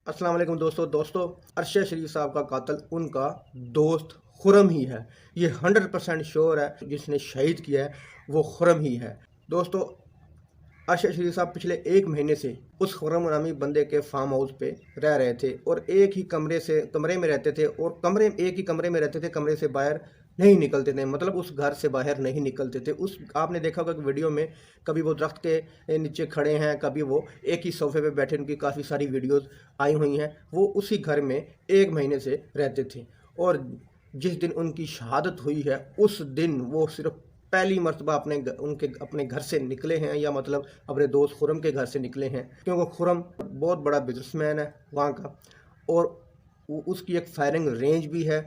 अस्सलाम वालेकुम दोस्तों अरशद शरीफ साहब का कातिल उनका दोस्त खुरम ही है। ये 100% श्योर है, जिसने शहीद किया है वो खुरम ही है। दोस्तों, अरशद शरीफ साहब पिछले 1 महीने से उस खुरम नामी बंदे के फार्म हाउस पे रह रहे थे और एक ही कमरे में रहते थे और एक ही कमरे में रहते थे। कमरे से बाहर नहीं निकलते थे, मतलब उस घर से बाहर नहीं निकलते थे। उस आपने देखा होगा कि वीडियो में कभी वो दरख्त के नीचे खड़े हैं, कभी वो एक ही सोफे पे बैठे, उनकी काफ़ी सारी वीडियोस आई हुई हैं। वो उसी घर में 1 महीने से रहते थे और जिस दिन उनकी शहादत हुई है उस दिन वो सिर्फ पहली मर्तबा अपने घर से निकले हैं, या मतलब अपने दोस्त खुरम के घर से निकले हैं, क्योंकि खुरम बहुत बड़ा बिजनेसमैन है वहाँ का और उसकी एक फायरिंग रेंज भी है।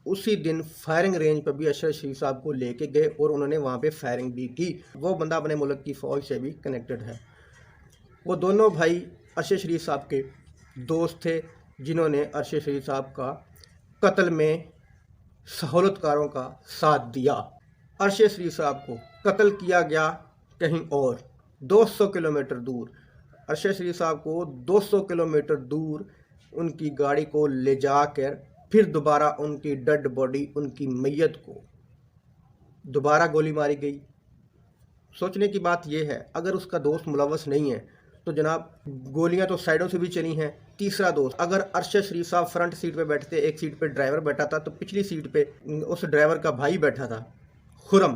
उसी दिन फायरिंग रेंज पर भी अरशद शरीफ साहब को लेके गए और उन्होंने वहाँ पे फायरिंग भी की। वो बंदा अपने मुल्क की फ़ौज से भी कनेक्टेड है। वो दोनों भाई अरशद शरीफ साहब के दोस्त थे, जिन्होंने अरशद शरीफ साहब का कत्ल में सहूलतकारों का साथ दिया। अरशद शरीफ साहब को कत्ल किया गया कहीं और 200 किलोमीटर दूर। अरशद शरीफ साहब को 200 किलोमीटर दूर उनकी गाड़ी को ले जाकर फिर दोबारा उनकी डेड बॉडी, उनकी मैयत को दोबारा गोली मारी गई। सोचने की बात यह है, अगर उसका दोस्त मुलव्वस नहीं है तो जनाब गोलियां तो साइडों से भी चली हैं। तीसरा दोस्त, अगर अरशद शरीफ साहब फ्रंट सीट पे बैठते, एक सीट पे ड्राइवर बैठा था, तो पिछली सीट पे उस ड्राइवर का भाई बैठा था खुरम,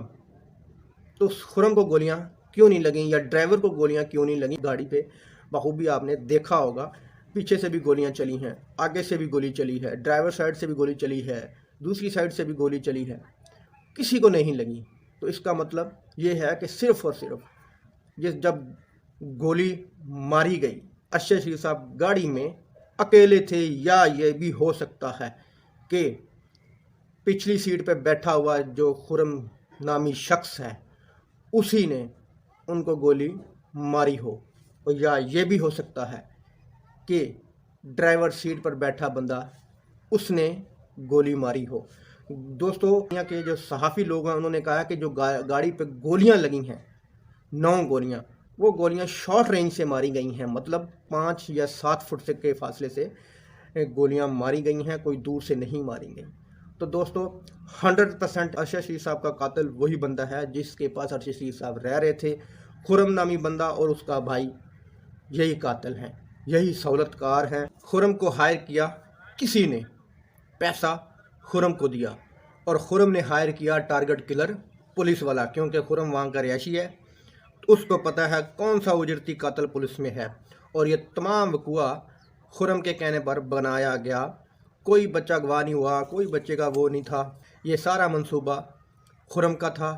तो उस खुरम को गोलियां क्यों नहीं लगी, या ड्राइवर को गोलियां क्यों नहीं लगी। गाड़ी पे बखूबी आपने देखा होगा, पीछे से भी गोलियां चली हैं, आगे से भी गोली चली है, ड्राइवर साइड से भी गोली चली है, दूसरी साइड से भी गोली चली है, किसी को नहीं लगी। तो इसका मतलब ये है कि सिर्फ और सिर्फ जब गोली मारी गई, अरशद शरीफ साहब गाड़ी में अकेले थे, या ये भी हो सकता है कि पिछली सीट पे बैठा हुआ जो खुरम नामी शख्स है उसी ने उनको गोली मारी हो, और या ये भी हो सकता है कि ड्राइवर सीट पर बैठा बंदा उसने गोली मारी हो। दोस्तों, यहाँ के जो सहाफ़ी लोग हैं उन्होंने कहा कि जो गाड़ी पे गोलियां लगी हैं, 9 गोलियां, वो गोलियां शॉर्ट रेंज से मारी गई हैं, मतलब 5 या 7 फुट से के फासले से गोलियां मारी गई हैं, कोई दूर से नहीं मारी गई। तो दोस्तों, 100% अरशद शरीफ साहब का कातिल वही बंदा है जिसके पास अरशद शरीफ साहब रह रहे थे। खुरम नामी बंदा और उसका भाई यही कातिल हैं, यही सहूलतकार हैं। खुरम को हायर किया किसी ने, पैसा खुरम को दिया, और खुरम ने हायर किया टारगेट किलर पुलिस वाला, क्योंकि खुरम वहाँ का रिहायशी है, उसको पता है कौन सा उजरती कातिल पुलिस में है। और ये तमाम वक़ुआ खुरम के कहने पर बनाया गया। कोई बच्चा गवाह नहीं हुआ, कोई बच्चे का वो नहीं था। ये सारा मंसूबा खुरम का था,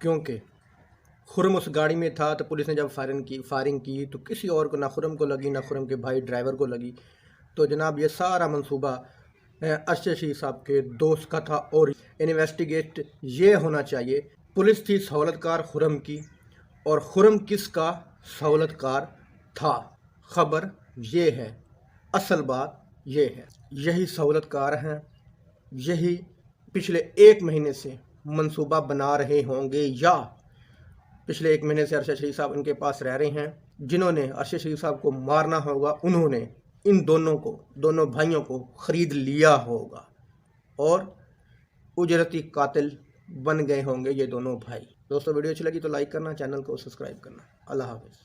क्योंकि खुरम उस गाड़ी में था। तो पुलिस ने जब फायरिंग की तो किसी और को, ना खुरम को लगी ना खुरम के भाई ड्राइवर को लगी। तो जनाब ये सारा मंसूबा अरशद शरीफ साहब के दोस्त का था। और इन्वेस्टिगेट ये होना चाहिए, पुलिस थी सहूलतकार खुरम की, और खुरम किसका सहूलतकार था। खबर ये है, असल बात ये है, यही सहूलतकार हैं, यही पिछले 1 महीने से मंसूबा बना रहे होंगे, या पिछले 1 महीने से अरशद शरीफ साहब इनके पास रह रहे हैं। जिन्होंने अरशद शरीफ साहब को मारना होगा उन्होंने इन दोनों भाइयों को ख़रीद लिया होगा और उजरती कातिल बन गए होंगे ये दोनों भाई। दोस्तों, वीडियो अच्छी लगी तो लाइक करना, चैनल को सब्सक्राइब करना। अल्लाह हाफ़िज़।